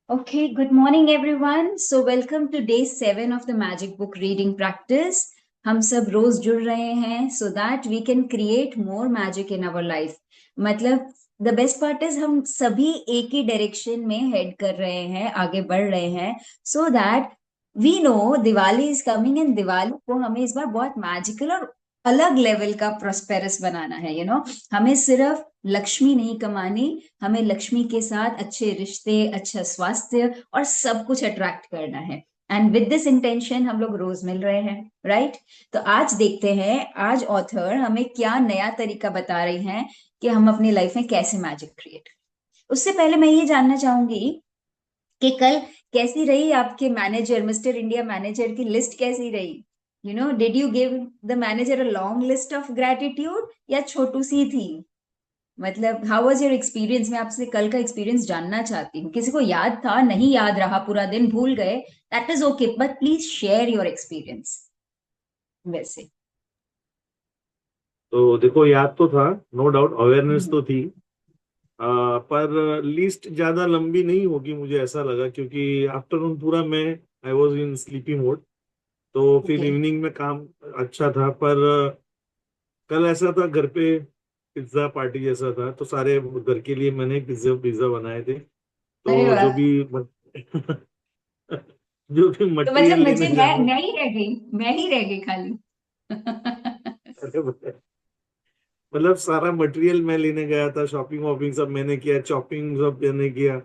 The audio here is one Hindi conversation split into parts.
Okay, good morning everyone. So welcome to day 7 of the Magic Book reading practice. हम सब रोज जुड़ रहे हैं so that we can create more magic in our life. मतलब the best part is हम सभी एक ही डायरेक्शन में हेड कर रहे हैं, आगे बढ़ रहे हैं so that we know Diwali is coming and Diwali को हमें इस बार बहुत मैजिकल और अलग लेवल का प्रोस्पेरस बनाना है हमें सिर्फ लक्ष्मी नहीं कमानी, हमें लक्ष्मी के साथ अच्छे रिश्ते, अच्छा स्वास्थ्य और सब कुछ अट्रैक्ट करना है। एंड विद दिस इंटेंशन हम लोग रोज मिल रहे हैं, राइट? तो आज देखते हैं आज ऑथर हमें क्या नया तरीका बता रही हैं कि हम अपनी लाइफ में कैसे मैजिक क्रिएट। उससे पहले मैं ये जानना चाहूंगी कि कल कैसी रही आपके मैनेजर, मिस्टर इंडिया मैनेजर की लिस्ट कैसी रही? Did you give the manager a long list of gratitude या छोटू सी थी? मतलब हाउ वाज योर एक्सपीरियंस? मैं आपसे कल का एक्सपीरियंस जानना चाहती हूँ। किसी को याद था, नहीं याद रहा, पूरा दिन भूल गए, that is okay, but please share your experience. वैसे तो देखो, याद तो था, नो डाउट अवेयरनेस हम्म, तो थी। पर लिस्ट ज्यादा लंबी नहीं होगी मुझे ऐसा लगा, क्योंकि आफ्टरनून पूरा मैं I was in sleepy mode. तो फिर ओके। इवनिंग में काम अच्छा था। पर कल ऐसा था, घर पे पिज्जा पार्टी जैसा था, तो सारे घर के लिए मैंने पिज्जा पिज्जा बनाए थे। अरे तो जो वाह। भी जो भी तो मतलब मटेरियल मुझे लेने मैं जाना। मैं ही रह गई, मैं ही रह गई खाली। मतलब सारा मटेरियल मैं लेने गया था, शॉपिंग वॉपिंग सब मैंने किया, चॉपिंग सब मैंने किया।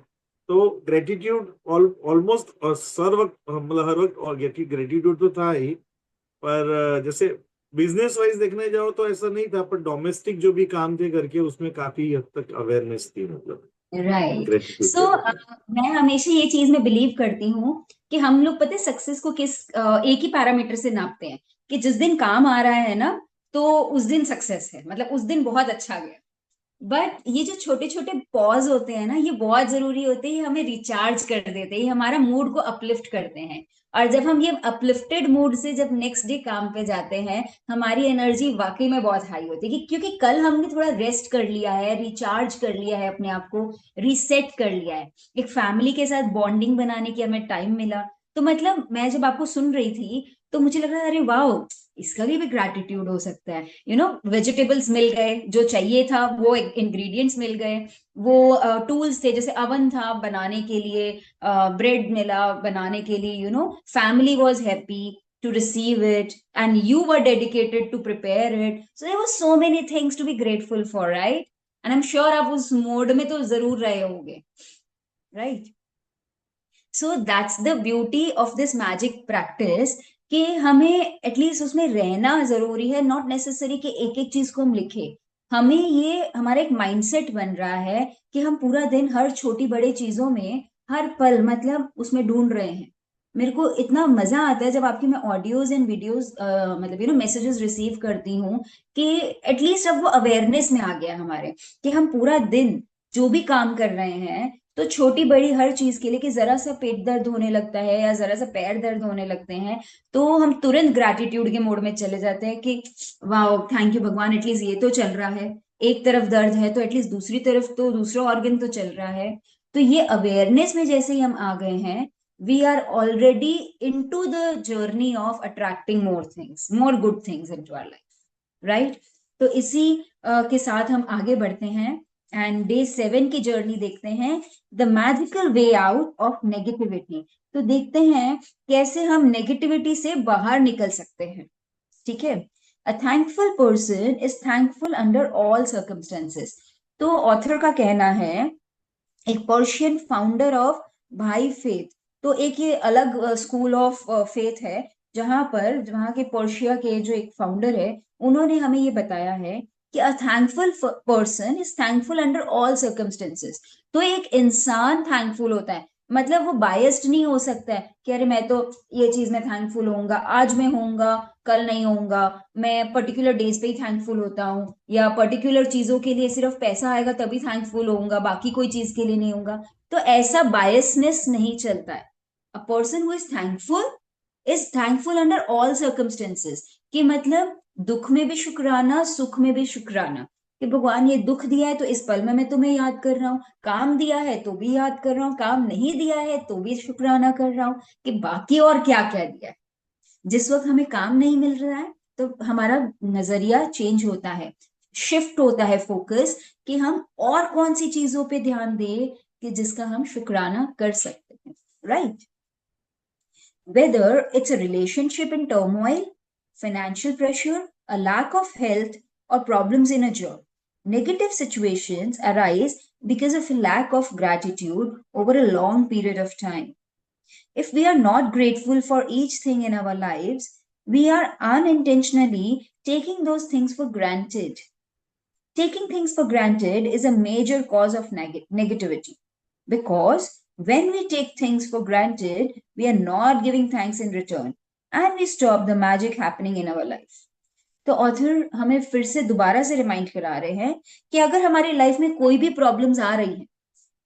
तो ग्रेटिट्यूड ऑलमोस्ट सर वक्त, मतलब हर वक्त और ग्रेटिट्यूड तो था ही। पर जैसे बिजनेस वाइज देखने जाओ तो ऐसा नहीं था, पर डोमेस्टिक जो भी काम थे करके उसमें काफी हद तक अवेयरनेस थी, मतलब राइट। ग्रेटिट्यूड सो के लिए। मैं हमेशा ये चीज में बिलीव करती हूँ कि हम लोग पता है सक्सेस को किस एक ही पैरामीटर से नापते हैं कि जिस दिन काम आ रहा है ना, तो उस दिन सक्सेस है, मतलब उस दिन बहुत अच्छा गया। बट ये जो छोटे छोटे पॉज होते हैं ना, ये बहुत जरूरी होते हैं, ये हमें रिचार्ज कर देते हैं, ये हमारा मूड को अपलिफ्ट करते हैं। और जब हम ये अपलिफ्टेड मूड से जब नेक्स्ट डे काम पे जाते हैं, हमारी एनर्जी वाकई में बहुत हाई होती है क्योंकि कल हमने थोड़ा रेस्ट कर लिया है, रिचार्ज कर लिया है, अपने आप को रीसेट कर लिया है, एक फैमिली के साथ बॉन्डिंग बनाने की हमें टाइम मिला। तो मतलब मैं जब आपको सुन रही थी तो मुझे लग रहा है अरे वाह, इसका भी ग्रैटिट्यूड हो सकता है। वेजिटेबल्स मिल गए, जो चाहिए था वो इंग्रेडिएंट्स मिल गए, वो टूल्स थे, जैसे अवन था बनाने के लिए, ब्रेड मिला बनाने के लिए, family was happy to receive it and you were dedicated to prepare it, so there was so many things to be grateful for, right? And I am sure आप उस मोड में तो जरूर रहे होंगे, right? So that's the beauty of this magic practice कि हमें एटलीस्ट उसमें रहना जरूरी है, नॉट नेसेसरी कि एक एक चीज को हम लिखे। हमें ये हमारा एक माइंडसेट बन रहा है कि हम पूरा दिन हर छोटी बड़ी चीजों में, हर पल मतलब उसमें ढूंढ रहे हैं। मेरे को इतना मजा आता है जब आपकी मैं ऑडियोज एंड वीडियोज मतलब मैसेजेस रिसीव करती हूँ कि एटलीस्ट अब वो अवेयरनेस में आ गया हमारे कि हम पूरा दिन जो भी काम कर रहे हैं, तो छोटी बड़ी हर चीज के लिए कि जरा सा पेट दर्द होने लगता है या जरा सा पैर दर्द होने लगते हैं, तो हम तुरंत ग्रैटिट्यूड के मोड में चले जाते हैं कि वाह, थैंक यू भगवान, एटलीस्ट ये तो चल रहा है। एक तरफ दर्द है तो एटलीस्ट दूसरी तरफ तो दूसरा ऑर्गन तो चल रहा है। तो ये अवेयरनेस में जैसे ही हम आ गए हैं, we are already into the journey of attracting more things, more good things into our life, right? तो इसी के साथ हम आगे बढ़ते हैं एंड डे 7 की जर्नी देखते हैं, the magical way out of negativity. तो देखते हैं कैसे हम नेगेटिविटी से बाहर निकल सकते हैं, ठीक है? A thankful person is thankful under all circumstances. तो ऑथर का कहना है, एक Persian founder of Baha'i faith, तो एक ये अलग स्कूल ऑफ फेथ है, जहां के पर्शिया के जो एक फाउंडर है, उन्होंने हमें ये बताया है कि a thankful person is thankful under all circumstances. तो एक इंसान थैंकफुल होता है, मतलब वो बायस्ड नहीं हो सकता है कि अरे मैं तो ये चीज में थैंकफुल होऊंगा, आज मैं होऊंगा, कल नहीं होऊंगा, मैं पर्टिकुलर डेज पे ही थैंकफुल होता हूँ, या पर्टिकुलर चीजों के लिए सिर्फ पैसा आएगा तभी थैंकफुल होऊंगा, बाकी कोई चीज के लिए नहीं होऊंगा। तो ऐसा बायसनेस नहीं चलता है। A person who is thankful under all circumstances, कि मतलब दुख में भी शुक्राना, सुख में भी शुक्राना, कि भगवान ये दुख दिया है तो इस पल में मैं तुम्हें याद कर रहा हूँ, काम दिया है तो भी याद कर रहा हूँ, काम नहीं दिया है तो भी शुक्राना कर रहा हूँ, कि बाकी और क्या क्या दिया है। जिस वक्त हमें काम नहीं मिल रहा है तो हमारा नजरिया चेंज होता है, शिफ्ट होता है फोकस, कि हम और कौन सी चीजों पे ध्यान दें कि जिसका हम शुक्राना कर सकते हैं, right. Whether it's a relationship in turmoil, financial pressure, a lack of health, or problems in a job, negative situations arise because of a lack of gratitude over a long period of time. If we are not grateful for each thing in our lives, we are unintentionally taking those things for granted. Taking things for granted is a major cause of negativity, because when we take things for granted, we are not giving thanks in return and we stop the magic happening in our life. तो ऑथर हमें फिर से दोबारा से रिमाइंड करा रहे हैं कि अगर हमारी लाइफ में कोई भी प्रॉब्लम्स आ रही हैं,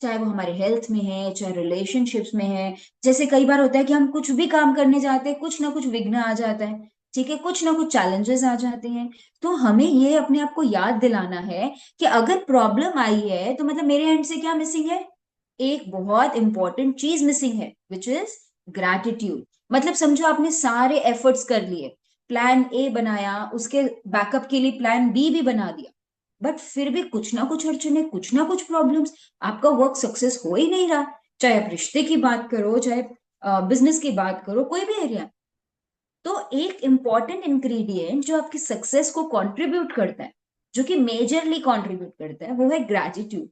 चाहे वो हमारे हेल्थ में है, चाहे रिलेशनशिप्स में है, जैसे कई बार होता है कि हम कुछ भी काम करने जाते हैं, कुछ ना कुछ विघ्न आ जाता है, ठीक है, कुछ ना कुछ चैलेंजेस आ जाते हैं, तो हमें ये अपने आप को याद दिलाना है कि अगर प्रॉब्लम आई है तो मतलब मेरे एंड से क्या मिसिंग है, एक बहुत इंपॉर्टेंट चीज मिसिंग है, विच इज ग्रैटिट्यूड। मतलब समझो आपने सारे एफर्ट्स कर लिए, प्लान ए बनाया, उसके बैकअप के लिए प्लान बी भी बना दिया, बट फिर भी कुछ ना कुछ अड़चने, कुछ ना कुछ प्रॉब्लम्स, आपका वर्क सक्सेस हो ही नहीं रहा। चाहे आप रिश्ते की बात करो, चाहे बिजनेस की बात करो, कोई भी एरिया। तो एक इंपॉर्टेंट इंग्रेडिएंट जो आपकी सक्सेस को कंट्रीब्यूट करता है, जो कि मेजरली कंट्रीब्यूट करता है, वो है ग्रैटिट्यूड।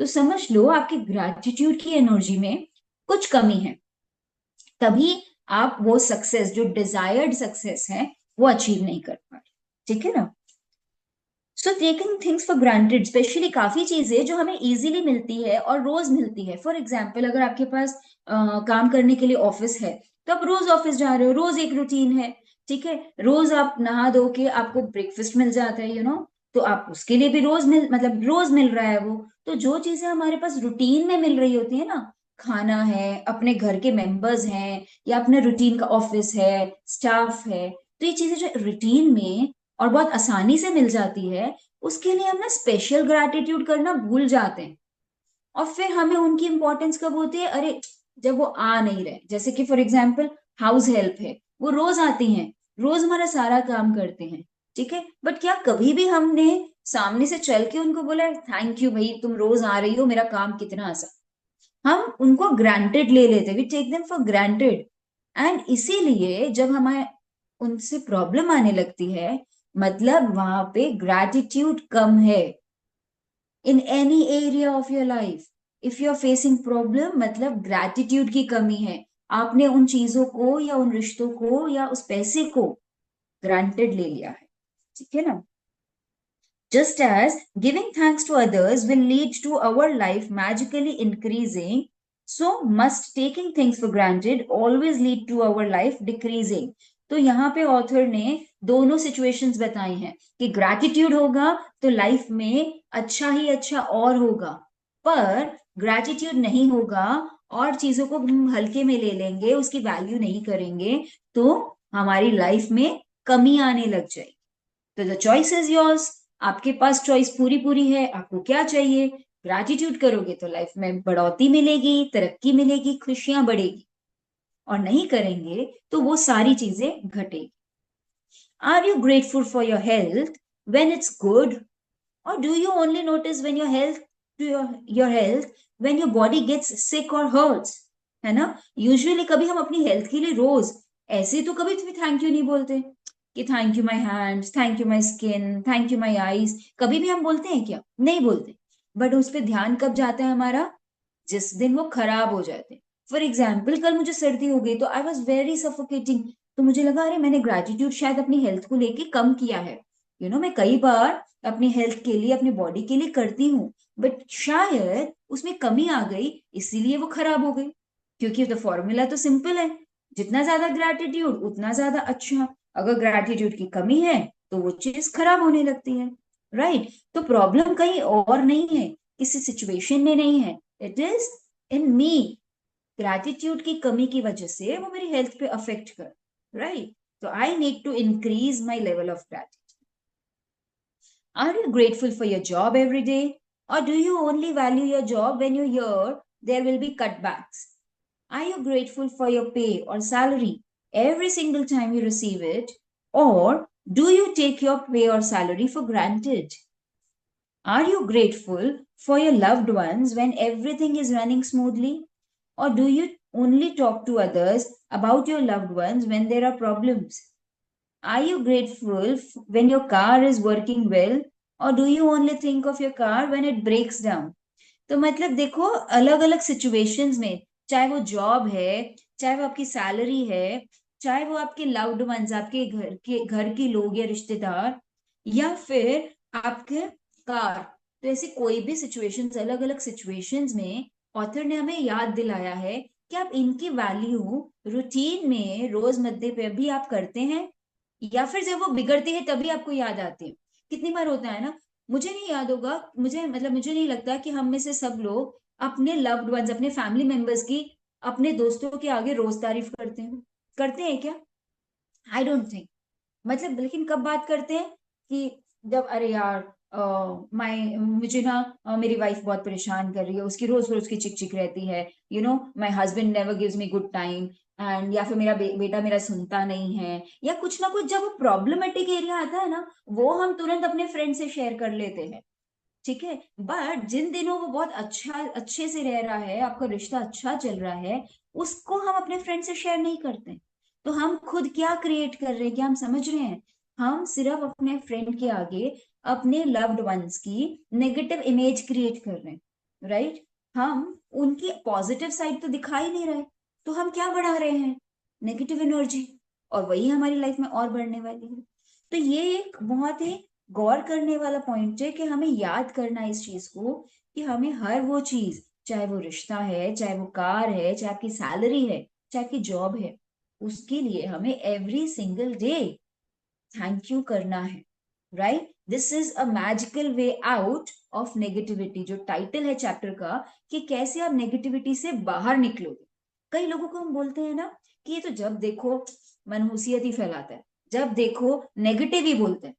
तो समझ लो आपकी ग्रैटिट्यूड की एनर्जी में कुछ कमी है, तभी आप वो सक्सेस, जो डिजायर्ड सक्सेस है, वो अचीव नहीं कर पा रहे, ठीक है ना। So taking things for granted, specially काफी चीजें जो हमें इजीली मिलती है और रोज मिलती है। फॉर एग्जाम्पल, अगर आपके पास काम करने के लिए ऑफिस है, तो आप रोज ऑफिस जा रहे हो, रोज एक रूटीन है, ठीक है, रोज आप नहा धो के आपको ब्रेकफास्ट मिल जाता है, तो आप उसके लिए भी रोज मतलब रोज मिल रहा है वो। तो जो चीजें हमारे पास रूटीन में मिल रही होती है ना, खाना है, अपने घर के मेंबर्स हैं, या अपने रूटीन का ऑफिस है, स्टाफ है, तो ये चीजें जो रूटीन में और बहुत आसानी से मिल जाती है, उसके लिए हम ना स्पेशल ग्रैटिट्यूड करना भूल जाते हैं। और फिर हमें उनकी इंपॉर्टेंस कब होती है, अरे जब वो आ नहीं रहे। जैसे कि फॉर एग्जाम्पल हाउस हेल्प है, वो रोज आती हैं, रोज हमारा सारा काम करते हैं, ठीक है, बट क्या कभी भी हमने सामने से चल के उनको बोला थैंक यू भाई, तुम रोज आ रही हो, मेरा काम कितना आसान। हम उनको ग्रांटेड ले लेते, we take them for granted. And इसीलिए जब हमें उनसे प्रॉब्लम आने लगती है, मतलब वहां पे ग्रैटिट्यूड कम है। In any area of your life, if you are facing problem, मतलब ग्रैटिट्यूड की कमी है, आपने उन चीजों को या उन रिश्तों को या उस पैसे को ग्रांटेड ले लिया है, ठीक है ना। Just as giving thanks to others will lead to our life magically increasing, so must taking things for granted always lead to our life decreasing. तो यहाँ पे ऑथर ने दोनों सिचुएशंस बताई हैं कि ग्रैटिट्यूड होगा तो लाइफ में अच्छा ही अच्छा और होगा, पर ग्रैटिट्यूड नहीं होगा और चीजों को हम हल्के में ले लेंगे, उसकी वैल्यू नहीं करेंगे, तो हमारी लाइफ में कमी आने लग जाएगी। तो द चॉइस इज योर्स, आपके पास चॉइस पूरी पूरी है, आपको क्या चाहिए। ग्रैटिट्यूड करोगे तो लाइफ में बढ़ोतरी मिलेगी, तरक्की मिलेगी, खुशियां बढ़ेगी, और नहीं करेंगे तो वो सारी चीजें घटेगी। Are you grateful for your health when it's good, और do you only notice when your health when your body gets sick और हर्ट्स, है ना। यूजुअली कभी हम अपनी हेल्थ के लिए रोज ऐसे तो कभी थैंक यू नहीं बोलते कि thank you my hands, thank you my skin, thank you my eyes, कभी भी हम बोलते हैं क्या, नहीं बोलते। बट उस पर ध्यान कब जाता है हमारा, जिस दिन वो खराब हो जाते हैं। फॉर एग्जाम्पल, कल मुझे सर्दी हो गई तो आई वॉज वेरी सफोकेटिंग, तो मुझे लगा अरे मैंने ग्रेटिट्यूड शायद अपनी हेल्थ को लेके कम किया है। मैं कई बार अपनी हेल्थ के लिए, अपनी बॉडी के लिए करती हूँ, बट शायद उसमें कमी आ गई, इसीलिए वो खराब हो गई। क्योंकि द फॉर्मूला तो सिंपल है, जितना ज्यादा ग्रेटिट्यूड उतना ज्यादा अच्छा। अगर ग्रैटिट्यूड की कमी है तो वो चीज खराब होने लगती है, राइट। तो प्रॉब्लम कहीं और नहीं है, किसी सिचुएशन में नहीं है, it is in me. Gratitude की कमी की वजह से वो मेरी हेल्थ पे अफेक्ट कर, राइट। तो I need to increase my level of gratitude. Are you grateful for your job every day? Or do you only value your job when you hear there will be cutbacks? Are you grateful for your pay or salary every single time you receive it? Or do you take your pay or salary for granted? Are you grateful for your loved ones when everything is running smoothly? Or do you only talk to others about your loved ones when there are problems? Are you grateful when your car is working well? Or do you only think of your car when it breaks down? तो मतलब देखो, अलग अलग सिचुएशंस में, चाहे वो जॉब है, चाहे वो आपकी सैलरी है, चाहे वो आपके लव्ड वंस, आपके घर के लोग या रिश्तेदार, या फिर आपके कार, तो ऐसी कोई भी सिचुएशंस, अलग अलग सिचुएशंस में ऑथर ने हमें याद दिलाया है कि आप इनकी वैल्यू रूटीन में रोजमर्रे पे भी आप करते हैं, या फिर जब वो बिगड़ती है तभी आपको याद आती है। कितनी बार होता है ना, मुझे नहीं याद होगा, मुझे नहीं लगता कि हम में से सब लोग अपने लव्ड वंस, अपने फैमिली मेंबर्स की अपने दोस्तों के आगे रोज तारीफ करते हैं क्या? I don't think. मतलब लेकिन कब बात करते हैं कि जब अरे यार, मुझे ना मेरी वाइफ बहुत परेशान कर रही है, उसकी रोज रोज की चिक चिक रहती है, my husband never gives me good time, and या फिर मेरा बेटा मेरा सुनता नहीं है, या कुछ ना कुछ जब वो प्रॉब्लमेटिक एरिया आता है ना, वो हम तुरंत अपने फ्रेंड से शेयर कर लेते हैं। ठीक है, बट जिन दिनों वो बहुत अच्छे से रह रहा है, आपका रिश्ता अच्छा चल रहा है, उसको हम अपने फ्रेंड से शेयर नहीं करते। तो हम खुद क्या क्रिएट कर रहे हैं, क्या हम समझ रहे हैं? हम सिर्फ अपने फ्रेंड के आगे अपने लव्ड वंस की नेगेटिव इमेज क्रिएट कर रहे हैं, राइट? हम उनकी पॉजिटिव साइड तो दिखा ही नहीं रहे, तो हम क्या बढ़ा रहे हैं? नेगेटिव एनर्जी, और वही हमारी लाइफ में और बढ़ने वाली है। तो ये एक बहुत ही गौर करने वाला पॉइंट है कि हमें याद करना है इस चीज को, कि हमें हर वो चीज, चाहे वो रिश्ता है, चाहे वो कार है, चाहे आपकी सैलरी है, चाहे आपकी जॉब है, उसके लिए हमें every single day thank you करना है, right? This is a magical way out of negativity, जो टाइटल है चैप्टर का, कि कैसे आप नेगेटिविटी से बाहर निकलोगे। कई लोगों को हम बोलते हैं ना कि ये तो जब देखो मनहूसियत ही फैलाता है, जब देखो नेगेटिव ही बोलते हैं,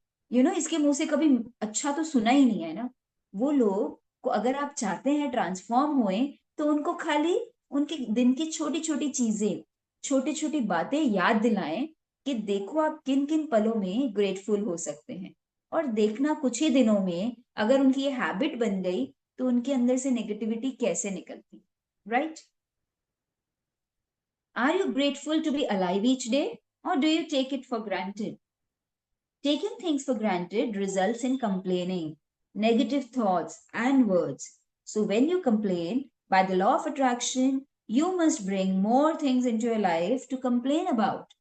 इसके मुंह से कभी अच्छा तो सुना ही नहीं है ना। वो लोग को अगर आप चाहते हैं ट्रांसफॉर्म हुए, तो उनको खाली उनके दिन की छोटी छोटी चीजें, छोटी छोटी बातें याद दिलाएं कि देखो आप किन किन पलों में ग्रेटफुल हो सकते हैं, और देखना कुछ ही दिनों में अगर उनकी ये हैबिट बन गई, तो उनके अंदर से नेगेटिविटी कैसे निकलती, right? Are you grateful to be alive each day, or do you take it for granted? Taking things for granted results in complaining, negative thoughts, and words. So, when you complain, by the law of attraction, you must bring more things into your life to complain about.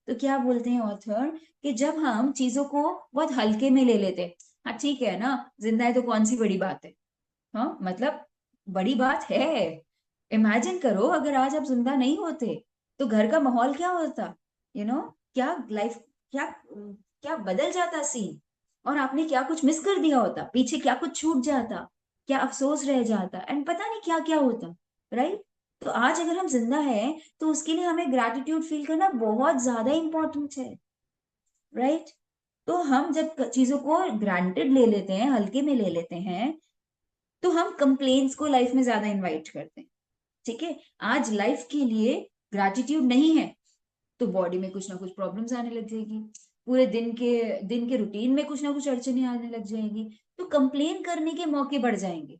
तो क्या बोलते हैं ऑथर, कि जब हम चीजों को बहुत हल्के में ले लेते हैं, हाँ ठीक है ना, जिंदा है तो कौन सी बड़ी बात है, हाँ मतलब बड़ी बात है। इमेजिन करो अगर आज आप जिंदा नहीं होते, तो घर का माहौल क्या होता, क्या लाइफ, क्या क्या बदल जाता सीन, और आपने क्या कुछ मिस कर दिया होता, पीछे क्या कुछ छूट जाता, क्या अफसोस रह जाता, एंड पता नहीं क्या क्या होता, राइट? तो आज अगर हम जिंदा हैं, तो उसके लिए हमें ग्रैटिट्यूड फील करना बहुत ज्यादा इंपॉर्टेंट है, राइट? तो हम जब चीजों को ग्रांटेड ले लेते हैं, हल्के में ले लेते हैं, तो हम कंप्लेन्स को लाइफ में ज्यादा इनवाइट करते हैं। ठीक है, आज लाइफ के लिए ग्रैटिट्यूड नहीं है, तो बॉडी में कुछ ना कुछ प्रॉब्लम्स आने लग जाएगी, पूरे दिन के रूटीन में कुछ ना कुछ अड़चने आने लग जाएगी, तो कंप्लेन करने के मौके बढ़ जाएंगे।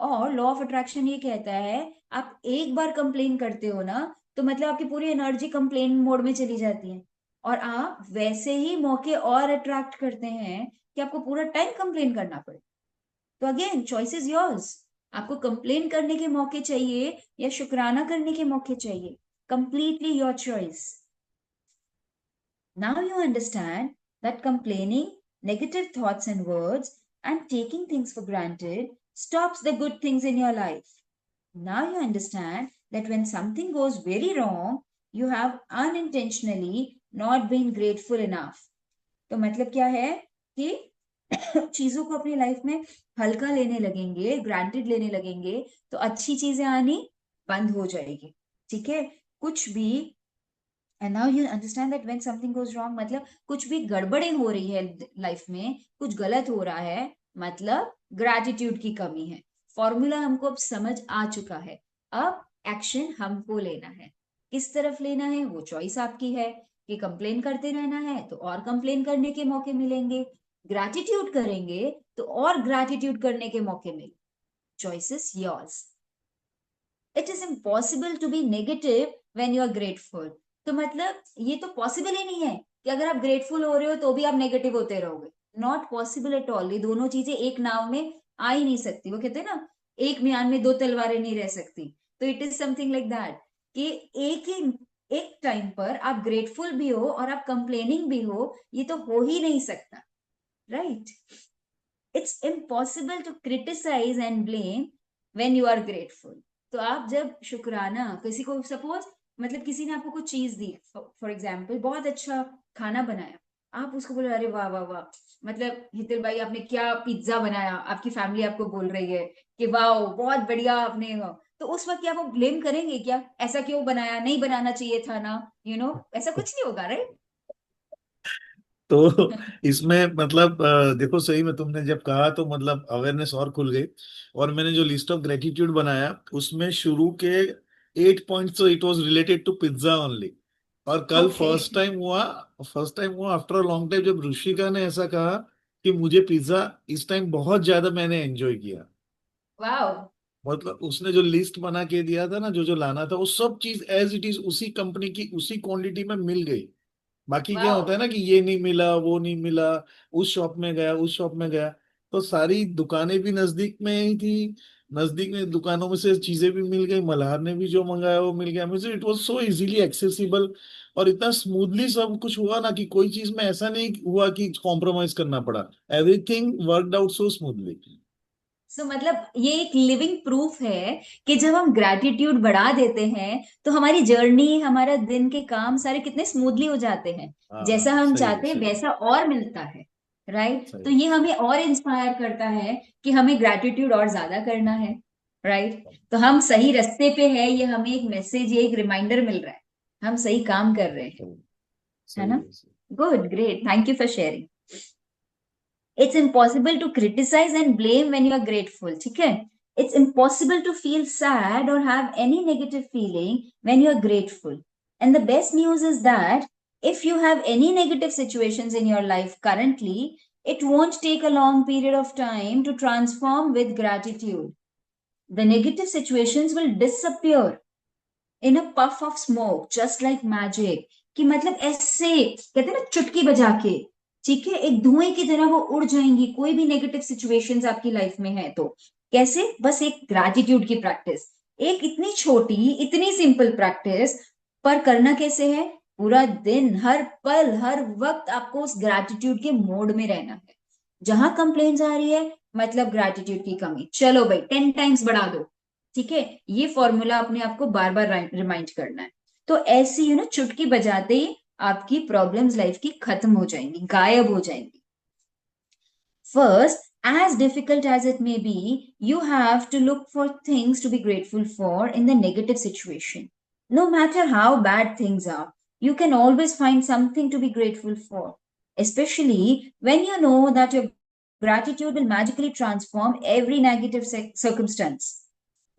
और लॉ ऑफ अट्रैक्शन ये कहता है, आप एक बार कंप्लेन करते हो ना, तो मतलब आपकी पूरी एनर्जी कंप्लेन मोड में चली जाती है, और आप वैसे ही मौके और अट्रैक्ट करते हैं कि आपको पूरा टाइम कंप्लेन करना पड़े। तो अगेन चॉइस इज योर्स, आपको कंप्लेन करने के मौके चाहिए या शुक्राना करने के मौके चाहिए, completely your choice. Now you understand that complaining, negative thoughts and words, and taking things for granted stops the good things in your life. Now you understand that when something goes very wrong, you have unintentionally not been grateful enough. तो मतलब क्या है कि चीजों को अपनी लाइफ में हल्का लेने लगेंगे, ग्रांटेड लेने लगेंगे, तो अच्छी चीजें आनी बंद हो जाएगी। ठीक है, कुछ भी and now you understand that when something goes wrong, मतलब कुछ भी गड़बड़े हो रही है लाइफ में, कुछ गलत हो रहा है, मतलब ग्रैटिट्यूड की कमी है। फॉर्मूला हमको अब समझ आ चुका है। अब एक्शन हमको लेना है। किस तरफ लेना है वो चॉइस आपकी है। कि कंप्लेन करते रहना है तो और कंप्लेन करने के मौके मिलेंगे, ग्रैटिट्यूड करेंगे तो और ग्रैटिट्यूड करने के मौके मिलेंगे। Choice is yours. It is impossible to be negative when you are grateful. तो मतलब ये तो पॉसिबल ही नहीं है कि अगर आप ग्रेटफुल हो रहे हो तो भी आप नेगेटिव होते रहोगे। Not possible at all. ये दोनों चीजें एक नाव में आ ही नहीं सकती। वो कहते हैं ना, एक म्यान में दो तलवारें नहीं रह सकती। तो it is something like that कि एक ही एक टाइम पर आप ग्रेटफुल भी हो और आप कंप्लेनिंग भी हो, ये तो हो ही नहीं सकता। Right. It's impossible to criticise and blame when you are grateful. तो आप जब शुक्राना किसी को, सपोज मतलब किसी ने आपको कुछ चीज दी, फॉर एग्जाम्पल बहुत अच्छा खाना बनाया, आप उसको बोले अरे वाह वाह वाह, मतलब हितेश भाई आपने क्या पिज्जा बनाया, आपकी फैमिली आपको बोल रही है कि वाह बहुत बढ़िया आपने, तो उस वक्त क्या वो ब्लेम करेंगे क्या, ऐसा क्यों बनाया, नहीं बनाना चाहिए था ना, ऐसा कुछ नहीं होगा, राइट। तो इसमें मतलब देखो, सही में तुमने जब कहा तो मतलब अवेयरनेस और खुल गई। और मैंने जो लिस्ट ऑफ ग्रेटिट्यूड बनाया उसमें शुरू के 8 पॉइंट्स, तो it was related to pizza only. और कल ओके। फर्स्ट टाइम हुआ आफ्टर अ लॉन्ग टाइम जब ऋषिका ने ऐसा कहा कि मुझे पिज्जा इस टाइम बहुत ज्यादा मैंने एंजॉय किया। वाह। मतलब उसने जो लिस्ट बना के दिया था ना, जो जो लाना था, वो सब चीज एज इट इज उसी कंपनी की उसी क्वांटिटी में मिल गई। बाकी क्या वाह। होता है ना कि ये नहीं मिला वो नहीं मिला, उस शॉप में गया उस शॉप में गया। तो सारी दुकानें भी नजदीक में ही थी, नजदीक में दुकानों में से चीजें भी मिल गई, मल्हार ने भी जो मंगाया वो मिल गया मुझे। It was so easily accessible. और इतना स्मूथली सब कुछ हुआ ना कि कोई चीज में ऐसा नहीं हुआ कि कॉम्प्रोमाइज करना पड़ा। Everything worked out so smoothly. मतलब ये एक लिविंग प्रूफ है कि जब हम ग्रैटिट्यूड बढ़ा देते हैं तो हमारी जर्नी, हमारा दिन के काम सारे कितने स्मूथली हो जाते हैं। जैसा हाँ हम सही है चाहते हैं सही है वैसा और मिलता है। राइट। सही तो है। ये हमें और इंस्पायर करता है कि हमें ग्रैटिट्यूड और ज्यादा करना है। राइट। तो हम सही रास्ते पे है, ये हमें एक मैसेज, ये एक रिमाइंडर मिल रहा है, हम सही काम कर रहे हैं। सही है सही ना। है सही। Good, great, thank you for sharing. It's impossible to criticize and blame when you are grateful. ठीक है। It's impossible to feel sad or have any negative feeling when you are grateful. And the best news is that if you have any negative situations in your life currently, it won't take a long period of time to transform with gratitude. The negative situations will disappear in a puff of smoke just like magic. कि मतलब ऐसे कहते हैं ना चुटकी बजा के, ठीक है, एक धुएं की तरह वो उड़ जाएंगी कोई भी नेगेटिव सिचुएशंस आपकी लाइफ में है तो। कैसे? बस एक ग्रैटिट्यूड की प्रैक्टिस। एक इतनी छोटी इतनी सिंपल प्रैक्टिस, पर करना कैसे है? पूरा दिन, हर पल, हर वक्त आपको उस ग्रैटिट्यूड के मोड में रहना है। जहां कंप्लेन्स आ रही है, मतलब ग्रैटिट्यूड की कमी, चलो भाई 10 टाइम्स बढ़ा दो। ठीक है। ये फॉर्मूला अपने आप को बार बार रिमाइंड करना है। तो ऐसी चुटकी बजाते ही आपकी प्रॉब्लम्स लाइफ की खत्म हो जाएंगी, गायब हो जाएंगी। First, as difficult as it may be, you have to look for things to be grateful for in the negative situation. No matter how bad things are, you can always find something to be grateful for, especially when you know that your gratitude will magically transform every negative circumstance.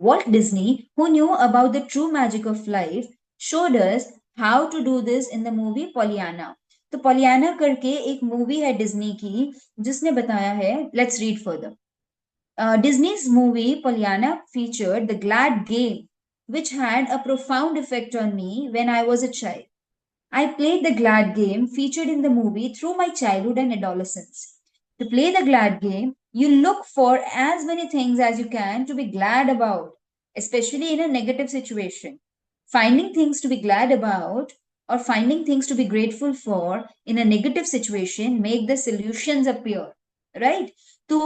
Walt Disney, who knew about the true magic of life, showed us how to do this in the movie Pollyanna. तो पोलियाना करके एक मूवी है डिज्नी की, जिसने बताया है, let's read further. Disney's movie Pollyanna featured the glad game, which had a profound effect on me when I was a child. I played the glad game featured in the movie through my childhood and adolescence. To play the glad game, you look for as many things as you can to be glad about, especially in a negative situation. Finding things to be glad about or finding things to be grateful for in a negative situation make the solutions appear. Right? तो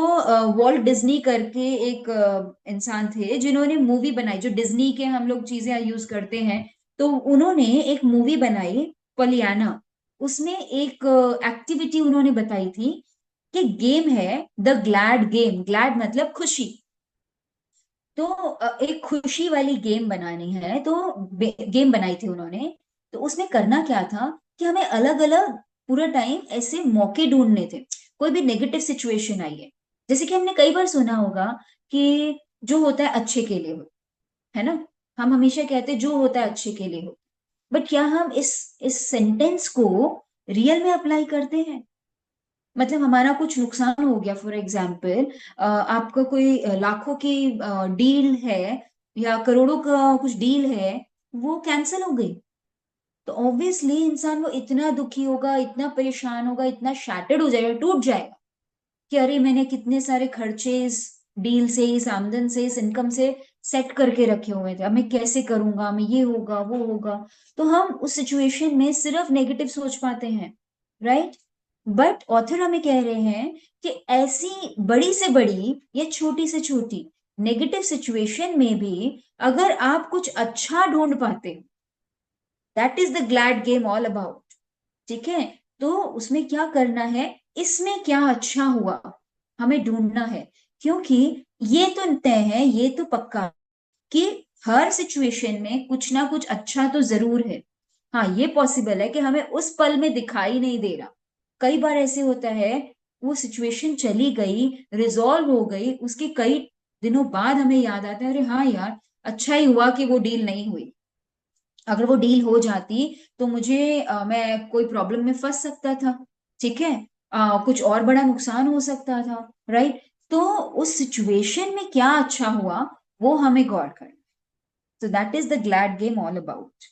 वॉल्ट डिज्नी करके एक इंसान थे जिन्होंने मूवी बनाई, जो डिज्नी के हम लोग चीजें यूज करते हैं, तो उन्होंने एक मूवी बनाई पलियाना। उसमें एक एक्टिविटी उन्होंने बताई थी कि गेम है द ग्लैड गेम। ग्लैड मतलब खुशी। तो एक खुशी वाली गेम बनानी है, तो गेम बनाई थी उन्होंने तो उसमें करना क्या था कि हमें अलग अलग पूरा टाइम ऐसे मौके ढूंढने थे। कोई भी नेगेटिव सिचुएशन आई है, जैसे कि हमने कई बार सुना होगा कि जो होता है अच्छे के लिए हो, है ना। हम हमेशा कहते हैं जो होता है अच्छे के लिए हो, बट क्या हम इस सेंटेंस को रियल में अप्लाई करते हैं? मतलब हमारा कुछ नुकसान हो गया, फॉर एग्जाम्पल आपका कोई लाखों की डील है या करोड़ों का कुछ डील है, वो कैंसिल हो गई, तो ऑब्वियसली इंसान वो इतना दुखी होगा, इतना परेशान होगा, इतना शैटर्ड हो जाएगा, टूट जाएगा कि अरे मैंने कितने सारे खर्चे इस डील से, इस आमदन से, इस इनकम से सेट करके रखे हुए थे, अब मैं कैसे करूंगा, मैं ये होगा वो होगा। तो हम उस सिचुएशन में सिर्फ नेगेटिव सोच पाते हैं, राइट। बट ऑथर हमें कह रहे हैं कि ऐसी बड़ी से बड़ी या छोटी से छोटी नेगेटिव सिचुएशन में भी अगर आप कुछ अच्छा ढूंढ पाते हो, that is the glad game all about. ठीक है, तो उसमें क्या करना है, इसमें क्या अच्छा हुआ हमें ढूंढना है। क्योंकि ये तो तय है, ये तो पक्का कि हर सिचुएशन में कुछ ना कुछ अच्छा तो जरूर है। हाँ, ये पॉसिबल है कि हमें उस पल में दिखाई नहीं दे रहा। कई बार ऐसे होता है, वो सिचुएशन चली गई, रिजॉल्व हो गई, उसके कई दिनों बाद हमें याद आता है, अरे हाँ यार, अच्छा ही हुआ कि वो डील नहीं हुई। अगर वो डील हो जाती तो मुझे मैं कोई प्रॉब्लम में फंस सकता था। ठीक है, कुछ और बड़ा नुकसान हो सकता था, राइट। तो उस सिचुएशन में क्या अच्छा हुआ वो हमें गौर करना। So that is the glad game all about.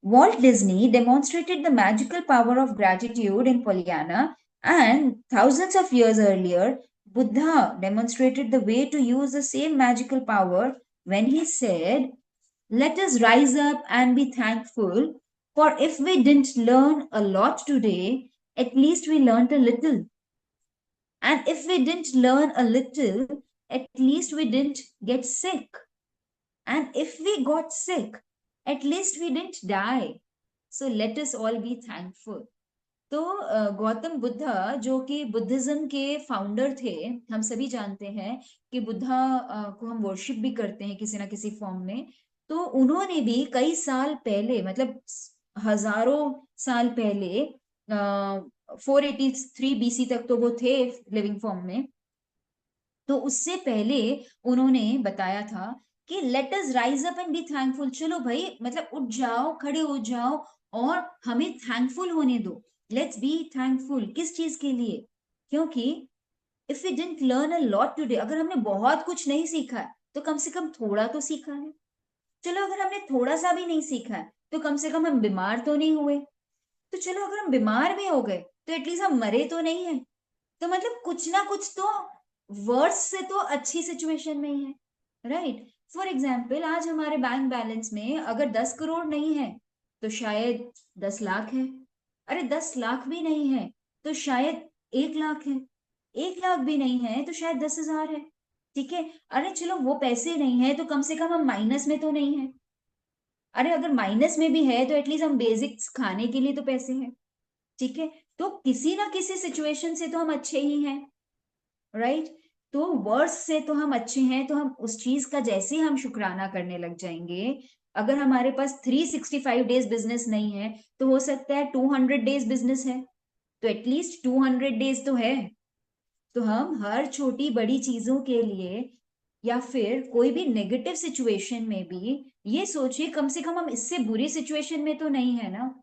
Walt Disney demonstrated the magical power of gratitude in Pollyanna, and thousands of years earlier, Buddha demonstrated the way to use the same magical power when he said, let us rise up and be thankful, for if we didn't learn a lot today, at least we learned a little. And if we didn't learn a little, at least we didn't get sick. And if we got sick, at least we didn't die. So let us all be thankful. तो गौतम बुद्धा जो कि बुद्धिज्म के फाउंडर थे, हम सभी जानते हैं कि बुद्धा को हम वर्शिप भी करते हैं किसी ना किसी फॉर्म में। तो उन्होंने भी कई साल पहले, मतलब हजारों साल पहले, 483 बीसी तक तो वो थे लिविंग फॉर्म में। तो उससे पहले उन्होंने बताया था कि let us rise up and be thankful. चलो भाई, मतलब उठ जाओ, खड़े हो जाओ और हमें थैंकफुल होने दो। लेट्स बी थैंकफुल, किस चीज के लिए? क्योंकि if we didn't learn a lot today, अगर हमने बहुत कुछ नहीं सीखा है तो कम से कम थोड़ा तो सीखा है। चलो अगर हमने थोड़ा सा भी नहीं सीखा है तो कम से कम हम बीमार तो नहीं हुए। तो चलो अगर हम बीमार भी हो गए तो एटलीस्ट हम मरे तो नहीं है। तो मतलब कुछ ना कुछ तो वर्स से तो अच्छी सिचुएशन में ही है, राइट। फॉर एग्जाम्पल, आज हमारे बैंक बैलेंस में अगर 10 करोड़ नहीं है तो शायद 10 लाख है। अरे 10 लाख भी नहीं है तो शायद 1 लाख है। 1 लाख भी नहीं है तो शायद 10,000 है। ठीक है, अरे चलो वो पैसे नहीं है तो कम से कम हम माइनस में तो नहीं है। अरे अगर माइनस में भी है तो एटलीस्ट हम बेसिक्स खाने के लिए तो पैसे हैं। ठीक है, तो किसी ना किसी सिचुएशन से तो हम अच्छे ही हैं, राइट। तो वर्स से तो हम अच्छे हैं, तो हम उस चीज का जैसे ही हम शुक्राना करने लग जाएंगे। अगर हमारे पास 365 डेज बिजनेस नहीं है तो हो सकता है 200 डेज बिजनेस है, तो एटलीस्ट 200 डेज तो है। तो हम हर छोटी बड़ी चीजों के लिए या फिर कोई भी नेगेटिव सिचुएशन में भी ये सोचिए, कम से कम हम इससे बुरी सिचुएशन में तो नहीं है ना।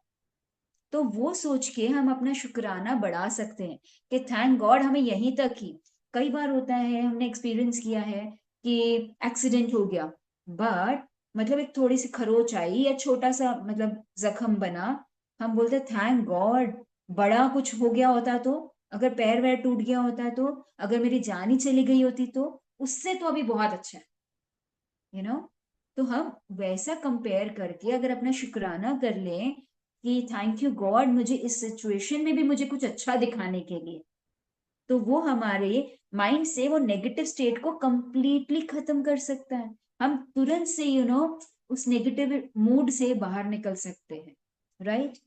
तो वो सोच के हम अपना शुक्राना बढ़ा सकते हैं कि थैंक गॉड हमें यहीं तक ही। कई बार होता है, हमने एक्सपीरियंस किया है कि एक्सीडेंट हो गया, बट मतलब एक थोड़ी सी खरोच आई या छोटा सा मतलब जख्म बना, हम बोलते थैंक गॉड। बड़ा कुछ हो गया होता तो, अगर पैर वैर टूट गया होता तो, अगर मेरी जान ही चली गई होती तो उससे तो अभी बहुत अच्छा है, यू नो। तो हम वैसा कंपेयर करके अगर अपना शुक्राना कर लें कि थैंक यू गॉड, मुझे इस सिचुएशन में भी मुझे कुछ अच्छा दिखाने के लिए, तो वो हमारे माइंड से वो नेगेटिव स्टेट को कंप्लीटली खत्म कर सकता है। हम तुरंत से उस नेगेटिव मूड से बाहर निकल सकते हैं, right.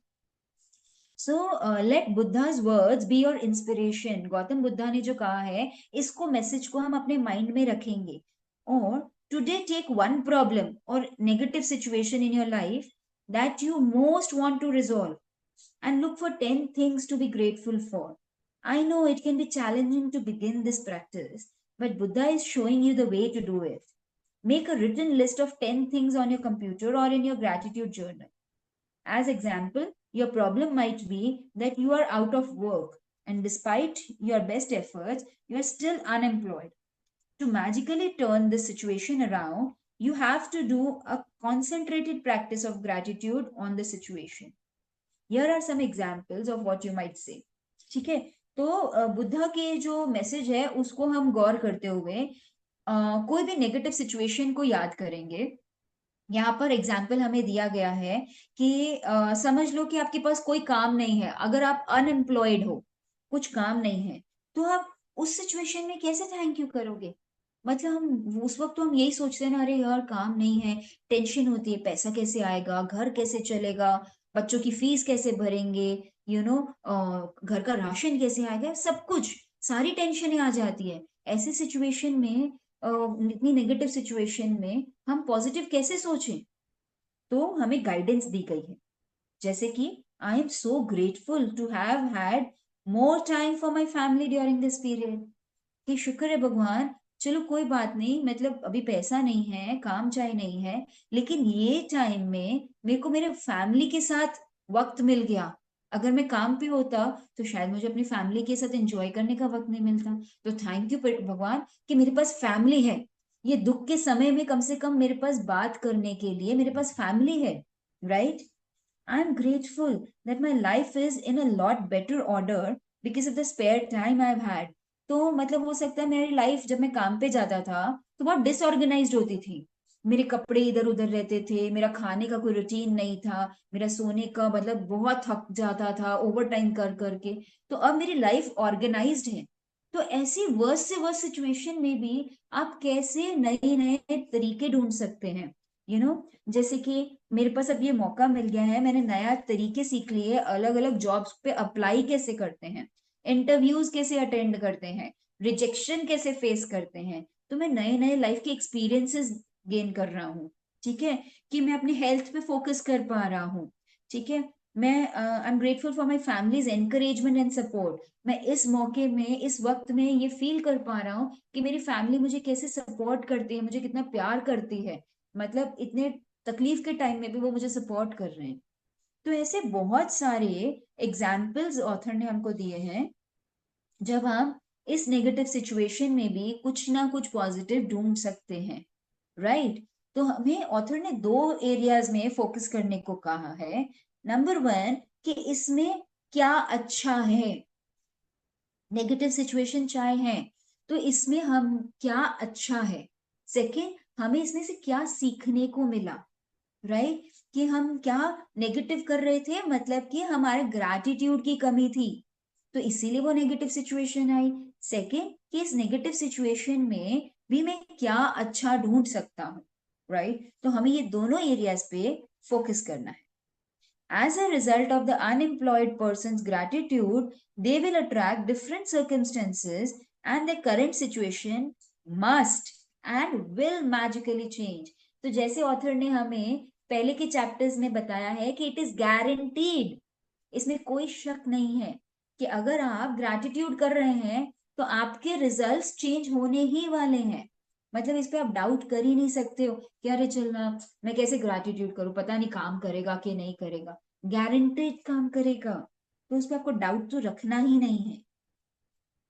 So let Buddha's words be your inspiration. Gautam Buddha ने जो कहा है, इसको मैसेज को हम अपने माइंड में रखेंगे। और टुडे टेक वन प्रॉब्लम और negative situation in your life that you most want to resolve, and look for 10 things to be grateful for. I know it can be challenging to begin this practice, but Buddha is showing you the way to do it. Make a written list of 10 things on your computer or in your gratitude journal. As example, your problem might be that you are out of work, and despite your best efforts, you are still unemployed. To magically turn this situation around, you have to do a concentrated practice of gratitude on the situation. Here are some examples of what you might say. ठीक है, तो बुद्धा के जो मैसेज है उसको हम गौर करते हुए कोई भी नेगेटिव सिचुएशन को याद करेंगे। यहाँ पर एग्जाम्पल हमें दिया गया है कि समझ लो कि आपके पास कोई काम नहीं है, अगर आप अनएम्प्लॉयड हो, कुछ काम नहीं है, तो आप उस सिचुएशन में कैसे थैंक यू करोगे? मतलब हम उस वक्त तो हम यही सोचते हैं ना, अरे यार काम नहीं है, टेंशन होती है, पैसा कैसे आएगा, घर कैसे चलेगा, बच्चों की फीस कैसे भरेंगे, घर का राशन कैसे आएगा, सब कुछ, सारी टेंशनें आ जाती है। ऐसे सिचुएशन में, इतनी नेगेटिव सिचुएशन में हम पॉजिटिव कैसे सोचें? तो हमें गाइडेंस दी गई है, जैसे कि I am so grateful to have had more time for my family during this period. कि शुक्र है भगवान, चलो कोई बात नहीं, मतलब अभी पैसा नहीं है, काम चाहे नहीं है, लेकिन ये टाइम में मेरे को मेरे फैमिली के साथ वक्त मिल गया। अगर मैं काम पे होता तो शायद मुझे अपनी फैमिली के साथ एंजॉय करने का वक्त नहीं मिलता। तो थैंक यू भगवान कि मेरे पास फैमिली है, ये दुख के समय में कम से कम मेरे पास बात करने के लिए मेरे पास फैमिली है, right? I am grateful that my life is in a lot better order because of the spare time I had. तो मतलब हो सकता है मेरी लाइफ जब मैं काम पे जाता था तो बहुत डिसऑर्गेनाइज्ड होती थी, मेरे कपड़े इधर उधर रहते थे, मेरा खाने का कोई रूटीन नहीं था, मेरा सोने का मतलब बहुत थक जाता था ओवर टाइम कर करके। तो अब मेरी लाइफ ऑर्गेनाइज्ड है। तो ऐसी वर्स्ट से वर्स्ट सिचुएशन में भी आप कैसे नए नए तरीके ढूंढ सकते हैं, जैसे कि मेरे पास अब ये मौका मिल गया है, मैंने नया तरीके सीख लिए, अलग अलग जॉब्स पे अप्लाई कैसे करते हैं, इंटरव्यूज कैसे अटेंड करते हैं, रिजेक्शन कैसे फेस करते हैं। तो मैं नए नए लाइफ के एक्सपीरियंसेस गेन कर रहा हूँ, ठीक है, कि मैं अपनी हेल्थ पे फोकस कर पा रहा हूँ, ठीक है। मैं आई am grateful for my families encouragement and support. मैं इस मौके में, इस वक्त में ये फील कर पा रहा हूँ कि मेरी फैमिली मुझे कैसे सपोर्ट करती है, मुझे कितना प्यार करती है, मतलब इतने तकलीफ के टाइम में भी वो मुझे सपोर्ट कर रहे हैं। तो ऐसे बहुत सारे एग्जाम्पल्स ऑथर ने हमको दिए हैं, जब हम इस नेगेटिव सिचुएशन में भी कुछ ना कुछ पॉजिटिव ढूंढ सकते हैं, राइट? तो हमें ऑथर ने दो एरियाज में फोकस करने को कहा है। नंबर वन, कि इसमें क्या अच्छा है, नेगेटिव सिचुएशन चाहे है तो इसमें हम क्या अच्छा है। सेकंड, हमें इसमें से क्या सीखने को मिला, राइट? कि हम क्या नेगेटिव कर रहे थे, मतलब कि हमारे ग्रैटिट्यूड की कमी थी, तो इसीलिए वो नेगेटिव सिचुएशन आई। सेकंड, कि इस नेगेटिव सिचुएशन में भी मैं क्या अच्छा ढूंढ सकता हूँ, राइट? तो हमें ये दोनों एरियाज पे फोकस करना है। As a result of the unemployed person's gratitude, they will attract different circumstances and their current situation must and will magically change. तो जैसे ऑथर ने हमें पहले के चैप्टर्स में बताया है कि इट इज गारंटीड, इसमें कोई शक नहीं है कि अगर आप ग्रैटिट्यूड कर रहे हैं तो आपके रिजल्ट्स चेंज होने ही वाले हैं। मतलब इस पे आप डाउट कर ही नहीं सकते हो कि अरे चलना, मैं कैसे ग्रैटिट्यूड करूं, पता नहीं काम करेगा कि नहीं करेगा। गारंटेड काम करेगा, तो उस पर आपको डाउट तो रखना ही नहीं है।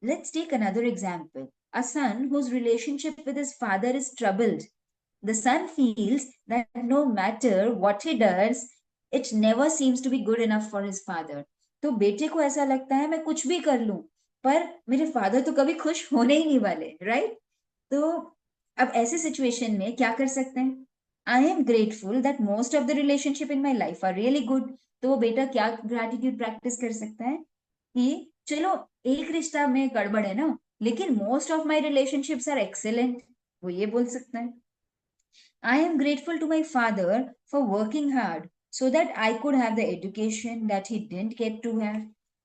Let's take another example, a son whose relationship with his father is troubled. The son feels that no matter what he does, it never seems to be good enough for his father. तो बेटे को ऐसा लगता है मैं कुछ भी कर लूं, पर मेरे फादर तो कभी खुश होने ही नहीं वाले, राइट? तो अब ऐसे सिचुएशन में क्या कर सकते हैं? I am grateful that most of the relationship in my life are really good. तो वो बेटा क्या ग्रैटिट्यूड प्रैक्टिस कर सकता है कि चलो एक रिश्ता में गड़बड़ है ना, लेकिन most of my relationships are excellent. वो ये बोल सकता है, I am grateful to my father for working hard so that I could have the education that he didn't get to have.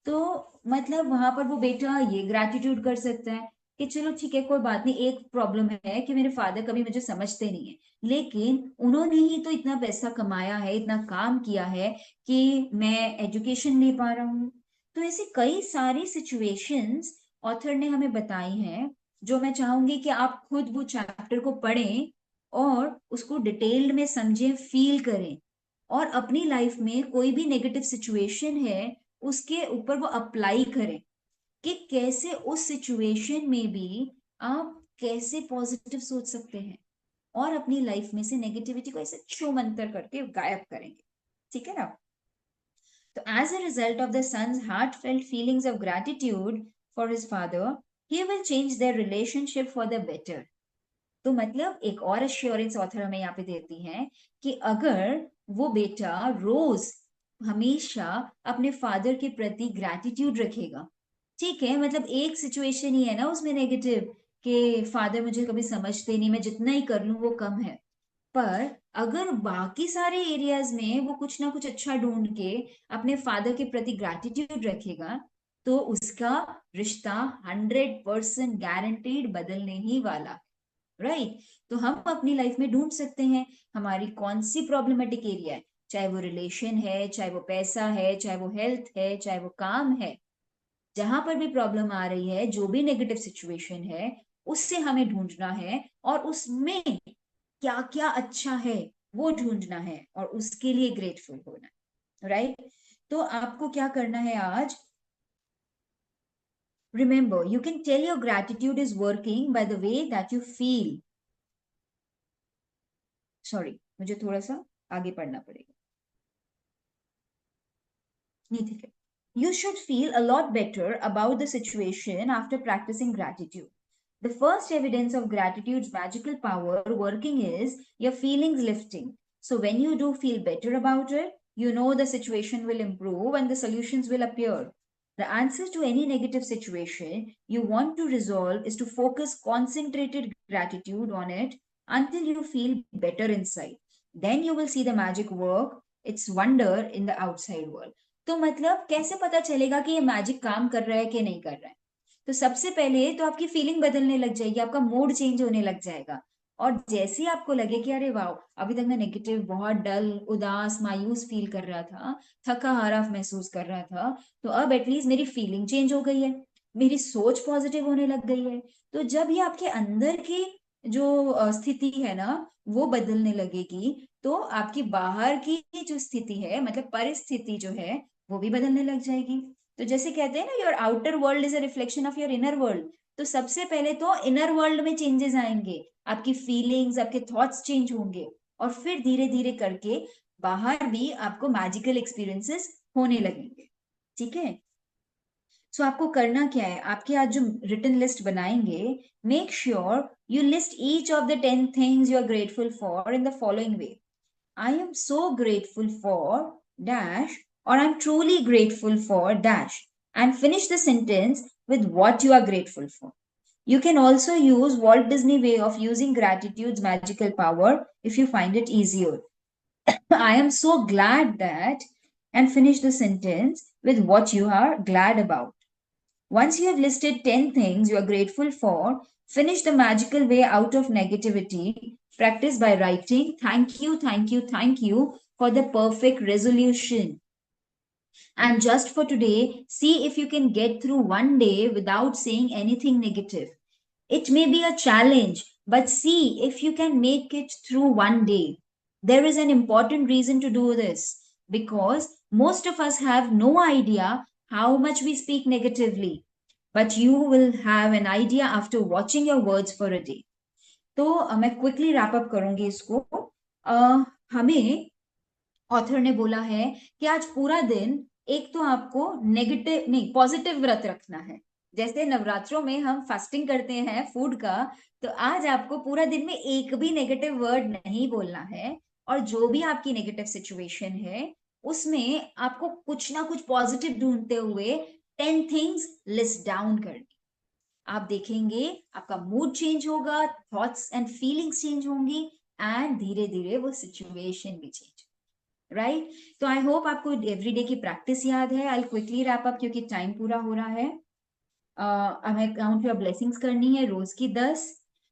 तो मतलब वहां पर वो बेटा ये ग्रैटिट्यूड कर सकता है कि चलो ठीक है कोई बात नहीं, एक प्रॉब्लम है कि मेरे फादर कभी मुझे समझते नहीं है, लेकिन उन्होंने ही तो इतना पैसा कमाया है, इतना काम किया है कि मैं एजुकेशन ले पा रहा हूँ। तो ऐसे कई सारी सिचुएशंस ऑथर ने हमें बताई हैं, जो मैं चाहूंगी कि आप खुद वो चैप्टर को पढ़ें और उसको डिटेल्ड में समझें, फील करें, और अपनी लाइफ में कोई भी नेगेटिव सिचुएशन है उसके ऊपर वो अप्लाई करें कि कैसे उस सिचुएशन में भी आप कैसे पॉजिटिव सोच सकते हैं और अपनी लाइफ में से नेगेटिविटी को ऐसे छू मंतर करके गायब करेंगे। ठीक है ना? तो as a result of the son's heartfelt feelings of gratitude for his father, he will change their relationship for the better. तो मतलब एक और अश्योरेंस ऑथर हमें यहाँ पे देती हैं कि अगर वो बेटा रोज हमेशा अपने फादर के प्रति ग्रैटिट्यूड रखेगा, ठीक है, मतलब एक सिचुएशन ही है ना उसमें नेगेटिव, कि फादर मुझे कभी समझते नहीं, मैं जितना ही कर लूं वो कम है, पर अगर बाकी सारे एरियाज में वो कुछ ना कुछ अच्छा ढूंढ के अपने फादर के प्रति ग्रैटिट्यूड रखेगा, तो उसका रिश्ता 100% गारंटीड बदलने ही वाला। राइट? तो हम अपनी लाइफ में ढूंढ सकते हैं हमारी कौन सी प्रॉब्लमेटिक एरिया है, चाहे वो रिलेशन है, चाहे वो पैसा है, चाहे वो हेल्थ है, चाहे वो काम है, जहां पर भी प्रॉब्लम आ रही है, जो भी नेगेटिव सिचुएशन है, उससे हमें ढूंढना है और उसमें क्या क्या अच्छा है वो ढूंढना है और उसके लिए ग्रेटफुल होना है। राइट? तो आपको क्या करना है आज, remember you can tell your gratitude is working by the way that you feel. Sorry, मुझे थोड़ा सा आगे पढ़ना पड़ेगा। नहीं, ठीक है। You should feel a lot better about the situation after practicing gratitude. The first evidence of gratitude's magical power working is your feelings lifting. So when you do feel better about it, you know the situation will improve and the solutions will appear. The answer to any negative situation you want to resolve is to focus concentrated gratitude on it until you feel better inside. Then you will see the magic work, its wonder in the outside world. तो मतलब कैसे पता चलेगा कि ये मैजिक काम कर रहा है कि नहीं कर रहा है? तो सबसे पहले तो आपकी फीलिंग बदलने लग जाएगी, आपका मूड चेंज होने लग जाएगा, और जैसे ही आपको लगे कि अरे वाह, अभी तक मैं नेगेटिव, बहुत डल, उदास, मायूस फील कर रहा था, थका हारा महसूस कर रहा था, तो अब एटलीस्ट मेरी फीलिंग चेंज हो गई है, मेरी सोच पॉजिटिव होने लग गई है। तो जब ये आपके अंदर की जो स्थिति है ना वो बदलने लगेगी, तो आपकी बाहर की जो स्थिति है, मतलब परिस्थिति जो है, वो भी बदलने लग जाएगी। तो जैसे कहते हैं ना, your outer world is a reflection of your inner world. तो सबसे पहले तो इनर वर्ल्ड में चेंजेस आएंगे, आपकी फीलिंग्स, आपके थॉट्स चेंज होंगे, और फिर धीरे धीरे करके बाहर भी आपको मैजिकल एक्सपीरियंसेस होने लगेंगे। ठीक है? सो आपको करना क्या है, आपके आज जो रिटन लिस्ट बनाएंगे, make sure you list each of the 10 things you are grateful for in the following way. I am so grateful for dash, or I'm truly grateful for dash, and finish the sentence with what you are grateful for. You can also use Walt Disney way of using gratitude's magical power if you find it easier. I am so glad that, and finish the sentence with what you are glad about. Once you have listed 10 things you are grateful for, finish the magical way out of negativity. Practice by writing, thank you, thank you, thank you for the perfect resolution. And just for today, see if you can get through one day without saying anything negative. It may be a challenge, but see if you can make it through one day. There is an important reason to do this, because most of us have no idea how much we speak negatively. But you will have an idea after watching your words for a day. तो मैं क्विकली रैप अप करूंगी इसको। हमें ऑथर ने बोला है कि आज पूरा दिन एक तो आपको नेगेटिव नहीं, पॉजिटिव व्रत रखना है। जैसे नवरात्रों में हम फास्टिंग करते हैं फूड का, तो आज आपको पूरा दिन में एक भी नेगेटिव वर्ड नहीं बोलना है, और जो भी आपकी नेगेटिव सिचुएशन है उसमें आपको कुछ ना कुछ पॉजिटिव ढूंढते हुए 10 थिंग्स लिस्ट डाउन करनी। आप देखेंगे आपका मूड चेंज होगा, थॉट्स एंड फीलिंग्स चेंज होंगी, एंड धीरे धीरे वो सिचुएशन भी चेंज। राइट? तो आई होप आपको एवरीडे की प्रैक्टिस याद है। आई क्विकली रैप अप क्योंकि टाइम पूरा हो रहा है। हमें काउंट योर ब्लेसिंग्स करनी है रोज की 10।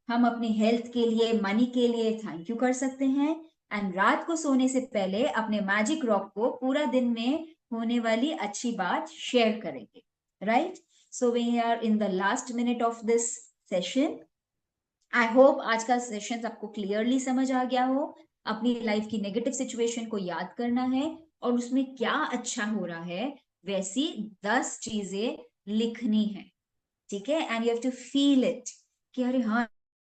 हम अपनी हेल्थ के लिए, मनी के लिए थैंक यू कर सकते हैं। एंड रात को सोने से पहले अपने मैजिक रॉक को पूरा दिन में होने वाली अच्छी बात शेयर करेंगे, राइट? So we are in the last minute of this session. I hope आज का सेशन आपको क्लियरली समझ आ गया हो। अपनी लाइफ की नेगेटिव सिचुएशन को याद करना है और उसमें क्या अच्छा हो रहा है वैसी 10 चीजें लिखनी है, ठीक है? And you have to feel it कि अरे हाँ